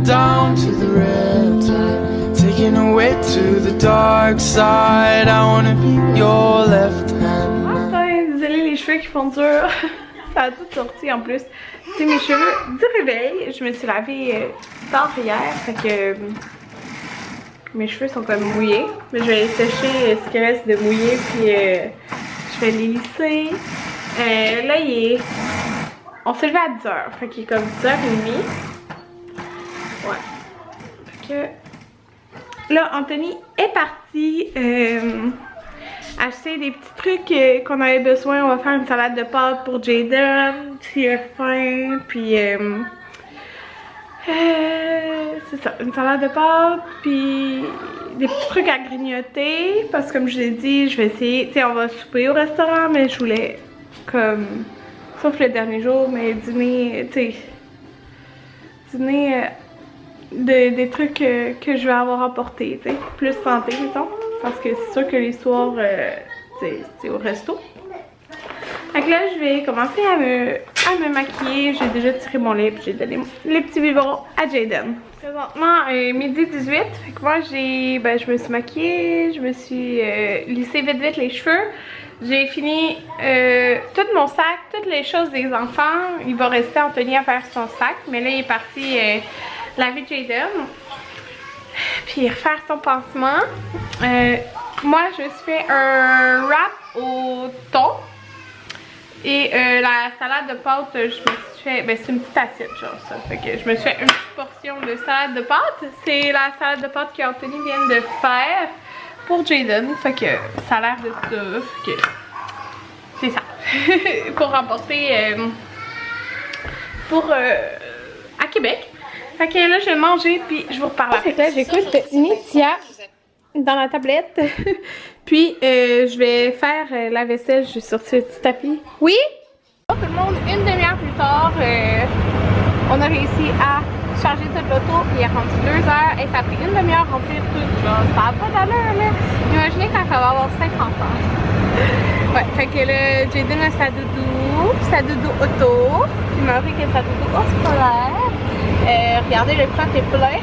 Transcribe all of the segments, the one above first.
down to the riptide, taking away to the dark side. I wanna be your left hand. Enfin, désolé les cheveux qui font dur. Ça a tout sorti en plus. C'est mes cheveux du réveil. Je me suis lavée tard hier, fait que mes cheveux sont comme mouillés. Mais je vais les sécher ce qui reste de mouillé, puis je vais les lisser. Là, on s'est levé à 10h, fait qu'il est comme 10h30. Ouais. Fait que là, Anthony est parti acheter des petits trucs qu'on avait besoin. On va faire une salade de pâtes pour Jaden, s'il a faim, puis c'est ça, une salade de pâtes, puis des petits trucs à grignoter, parce que comme je l'ai dit, je vais essayer, tu sais, on va souper au restaurant, mais je voulais comme, sauf le dernier jour, mais dîner, tu sais, dîner des trucs que je vais avoir apportés, tu sais, plus santé, mettons. Parce que c'est sûr que les soirs, c'est au resto. Donc là, je vais commencer à me maquiller. J'ai déjà tiré mon lait, puis j'ai donné les petits biberons à Jaden. Présentement, midi 18. Fait que moi, je me suis maquillée, je me suis lissé vite les cheveux. J'ai fini tout mon sac, toutes les choses des enfants. Il va rester Anthony à faire son sac, mais là, il est parti laver Jaden. Puis refaire son pansement. Moi, je me suis fait un wrap au thon. Et la salade de pâtes, je me suis fait. Ben, c'est une petite assiette, genre ça. Fait que je me suis fait une petite portion de salade de pâtes. C'est la salade de pâtes qu'Anthony vient de faire pour Jaden. Fait que ça a l'air de ça. Fait que c'est ça. Pour remporter à Québec. Fait que là, je vais manger, puis je vous reparle. Fait que là, j'écoute Nithya dans la tablette. Puis, je vais faire la vaisselle. Je vais sortir le petit tapis. Oui? Tout le monde, une demi-heure plus tard, on a réussi à charger toute l'auto. Il est rendu 2 heures et ça a pris une demi-heure à remplir tout. Genre, ça n'a pas d'allure, là. Imaginez quand ça va avoir 5 enfants. Ouais, fait que là, Jaden a sa doudou auto. Puis Marie qui a sa doudou au scolaire. Regardez, le prof est plein.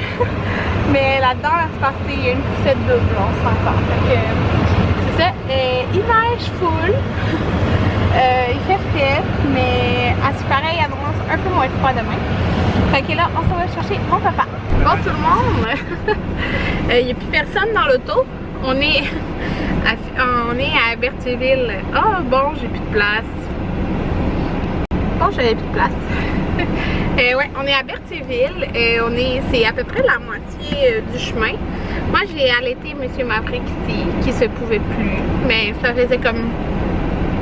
Mais là-dedans, c'est parce qu'il y a une poussette double, on s'entend. Fait que c'est ça. Il neige full. Il fait frais, mais à ce pareil, il annonce un peu moins froid demain. Fait que là, on s'en va chercher mon papa. Bon, tout le monde, il n'y a plus personne dans l'auto. On est à Berthierville. Ah, bon, j'ai plus de place. Bon, j'avais plus de place. Ouais, on est à Berthierville. C'est à peu près la moitié du chemin. Moi, j'ai allaité M. Maverick ici, qui se pouvait plus. Mais ça faisait comme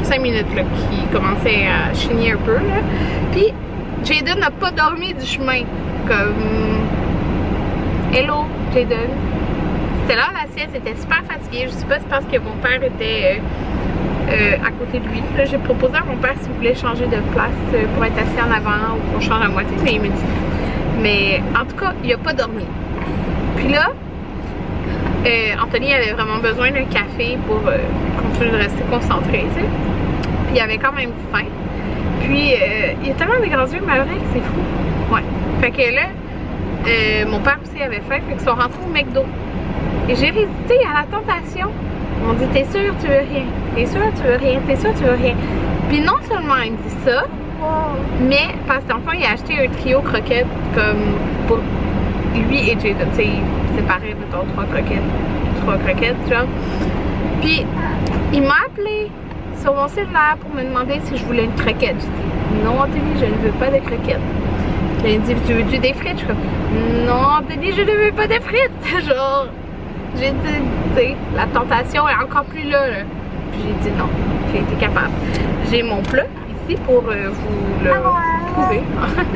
5 minutes là, qu'il commençait à chigner un peu. Là. Puis, Jaden n'a pas dormi du chemin. Comme... Hello, Jaden. C'était l'heure de la sieste, c'était super fatigué. Je sais pas si c'est parce que mon père était à côté de lui. Là, j'ai proposé à mon père s'il voulait changer de place pour être assis en avant ou qu'on change à moitié, mais il me dit. Mais en tout cas, il a pas dormi. Puis là, Anthony avait vraiment besoin d'un café pour continuer de rester concentré, tu sais. Puis il avait quand même faim. Puis il a tellement des grands yeux, Maverick, c'est fou. Ouais. Fait que là, mon père aussi avait faim, fait qu'ils sont rentrés au McDo. Et j'ai résisté à la tentation. On dit, t'es sûr tu veux rien? T'es sûr tu veux rien? T'es sûr tu veux rien? Puis non seulement il me dit ça, mais parce qu'enfin il a acheté un trio croquettes comme pour lui et Jaden. Tu sais, séparé de ton 3 croquettes, genre. Puis il m'a appelé sur mon cellulaire pour me demander si je voulais une croquette. J'ai dit, non Anthony, je ne veux pas de croquettes. Il a dit, tu veux-tu des frites? Je suis comme, non Anthony, je ne veux pas de frites. Genre, j'ai dit, tu sais, la tentation est encore plus là. Puis j'ai dit non, j'ai été capable. J'ai mon plat ici pour vous le prouver.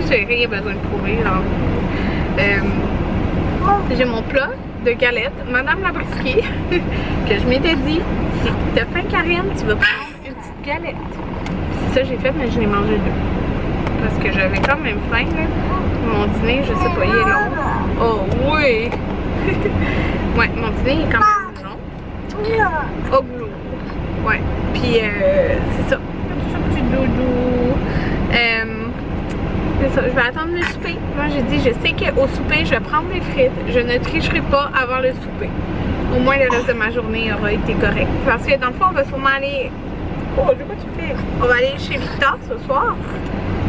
J'ai rien besoin de prouver. J'ai mon plat de galettes, Madame la Brisserie, que je m'étais dit, si t'as faim Karine, tu vas prendre une petite galette. C'est ça j'ai fait, mais je l'ai mangé 2. Parce que j'avais quand même faim, là. Mon dîner, je sais pas, il est long. Oh oui! Ouais, mon dîner est quand même long. Oh, glou. Ouais, puis c'est ça. Un petit doudou. c'est ça, je vais attendre le souper. Moi j'ai dit, je sais qu'au souper, je vais prendre mes frites. Je ne tricherai pas avant le souper. Au moins le reste de ma journée aura été correct. Parce que dans le fond, on va sûrement aller... Oh, je sais pas ce que tu fais. On va aller chez Victor ce soir.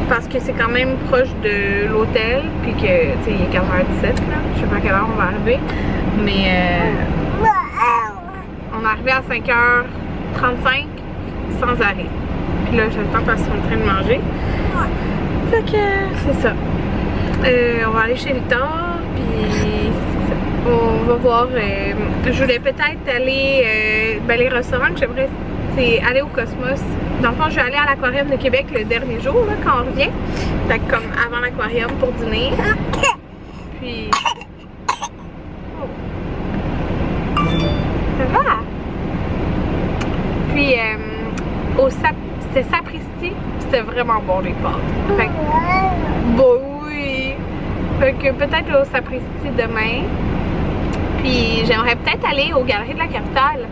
Parce que c'est quand même proche de l'hôtel. Puis que, tu sais, il est 4h17 là. Je sais pas à quelle heure on va arriver. Mais on est arrivé à 5h35 sans arrêt. Puis là, j'attends parce qu'on est en train de manger. Fait que c'est ça. On va aller chez Victor. Puis on va voir. Je voulais peut-être aller. Les restaurants que j'aimerais, c'est aller au Cosmos. Dans le fond, je vais aller à l'Aquarium de Québec le dernier jour là, quand on revient. Fait que comme avant l'Aquarium pour dîner. Puis. Ça va? Puis c'était Sapristi, c'était vraiment bon les pâtes. Fait que, bon oui. Fait que peut-être au Sapristi demain. Puis j'aimerais peut-être aller aux Galeries de la Capitale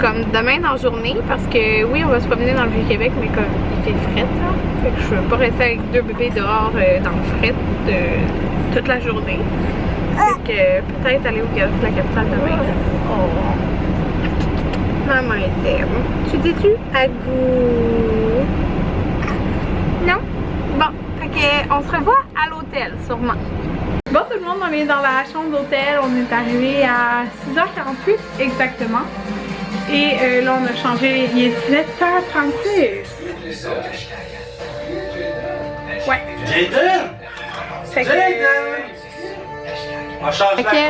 comme demain dans la journée parce que oui on va se promener dans le Vieux-Québec mais comme il fait fret là. Fait que je veux pas rester avec 2 bébés dehors dans le fret toute la journée. Fait que peut-être aller aux Galeries de la Capitale demain. Oh. Maman t'aime. Tu dis-tu à goût? Non? Bon, fait que on se revoit à l'hôtel sûrement. Bon tout le monde, on est dans la chambre d'hôtel, on est arrivé à 6h48 exactement. Et là on a changé, il est 7h36. Ouais. Fait que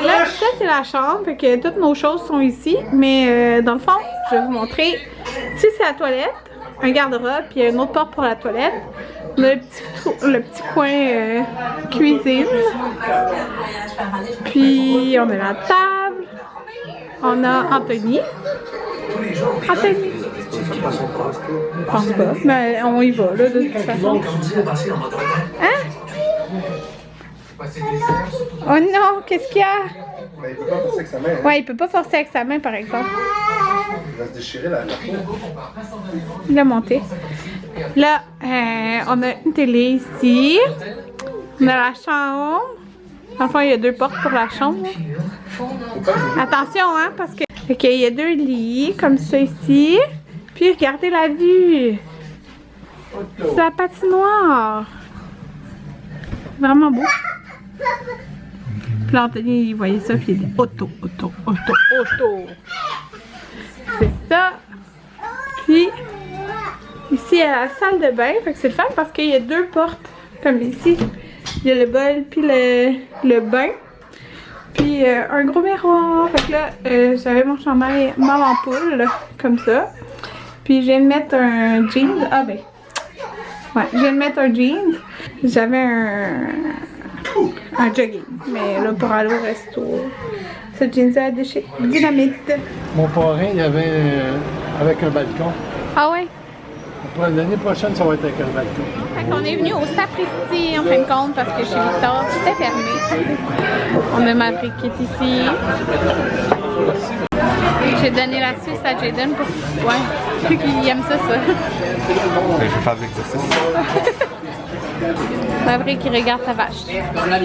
là, ça c'est la chambre, fait que toutes nos choses sont ici. Mais dans le fond, je vais vous montrer. Ici c'est la toilette, un garde-robe, puis une autre porte pour la toilette. Le petit coin cuisine. Puis on a la table. On a Anthony. Anthony. Je pense pas, mais on y va là de toute façon. Hein? Oh non, qu'est-ce qu'il y a? Mais il peut pas forcer avec sa main. Hein? Ouais, il peut pas forcer avec sa main par exemple. Il va se déchirer la peau. Il a monté. Là, on a une télé ici. On a la chambre. Dans le fond, il y a 2 portes pour la chambre. Attention, hein, parce que... Ok, il y a 2 lits, comme ça ici. Puis, regardez la vue. C'est la patinoire. Vraiment beau. Puis là, Anthony, il voyait ça, puis il dit auto. C'est ça. Puis... ici, il y a la salle de bain, fait que c'est le fun parce qu'il y a 2 portes, comme ici. Il y a le bol, puis le bain. Puis un gros miroir. Fait que là, j'avais mon chandail maman poule, là, comme ça. Puis je viens de mettre un jeans. Ah ben. Ouais, je viens de mettre un jeans. J'avais un jogging. Mais là, pour aller au resto, ce jeans-là a déchiré. Dynamite. Mon parrain, il y avait avec un balcon. Ah ouais? L'année prochaine, ça va être avec un balcon. Fait qu'on est venu au Sapristi en fin de compte parce que chez Victor, tout est fermé. On a Maverick qui est ici. J'ai donné la suisse à Jaden pour qu'il aime ça. Je vais faire de l'exercice. Maverick qui regarde sa vache. On a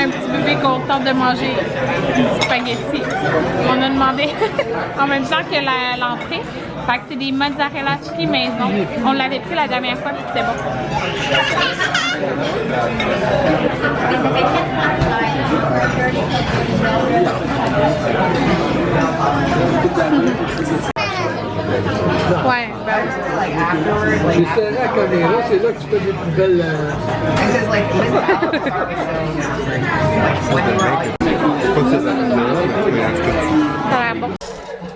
un petit bébé content de manger du spaghetti. On a demandé en même temps que l'entrée. Fait que c'est des mozzarella cheese maison. On l'avait pris la dernière fois puis c'était bon. Ouais, ben J'ai serré la caméra, c'est là que tu fais des plus belles... Ça a l'air bon.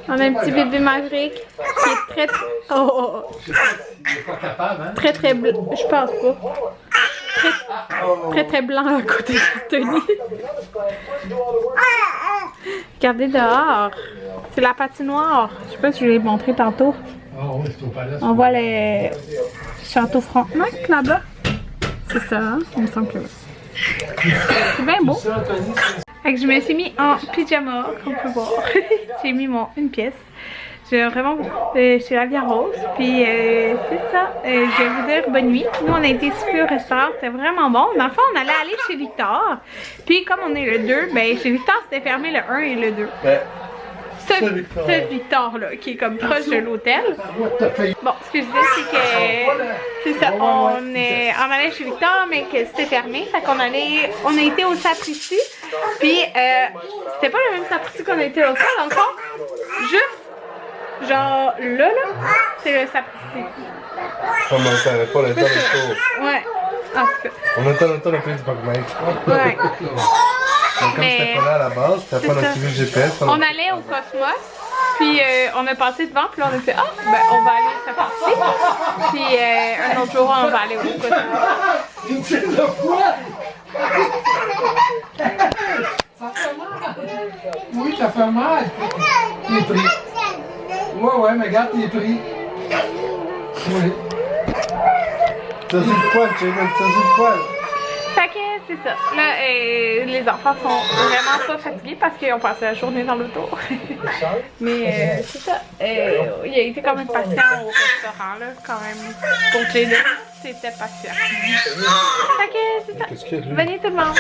On a un petit bébé Maverick qui est très... Oh! Très blanc. Je pense pas. Très blanc à côté de Tony. Regardez dehors. C'est la patinoire. Je sais pas si je l'ai montré tantôt. On voit le château Frontenac là-bas. C'est ça, hein? Il me semble que c'est bien beau. Fait que je me suis mis en pyjama, comme on peut voir. J'ai mis une pièce. J'aime vraiment beaucoup. Chez La Vie Rose. Puis c'est ça. Je vais vous dire bonne nuit. Nous, on a été super au restaurant. C'était vraiment bon. Dans le fond, on allait aller chez Victor. Puis comme on est le 2, ben chez Victor, c'était fermé le 1 et le 2. Ce Victor-là, qui est comme proche de l'hôtel. Bon, ce que je disais, c'est que c'est ça, on allait chez Victor, mais que c'était fermé. Fait qu'on on a été au Sapristi. Puis, c'était pas le même Sapristi qu'on a été l'autre fois, dans le fond. Juste, genre, là, c'est le Sapristi. On n'entendait pas le temps de tour. Ouais, en tout cas. On entend le temps de faire du paramètre. Ouais. Donc, comme c'était pas là à la base, c'était pas notre GPS. On allait au Cosmos, puis on a passé devant, puis là on a fait ben on va aller à Sapristi. Puis un autre jour on va aller au Cosmos. Ça fait mal. Oui, ça fait mal. T'es pris. Ouais, mais regarde, t'es pris. Oui. Ça, c'est le poil, tu sais, ça, c'est le poil. Fait que c'est ça. Là, les enfants sont vraiment pas fatigués parce qu'ils ont passé la journée dans l'auto. Mais c'est ça. Il a été quand même patient au restaurant, là, quand même. Pour Jayden, c'était patient. Fait que c'est ça. Venez tout le monde.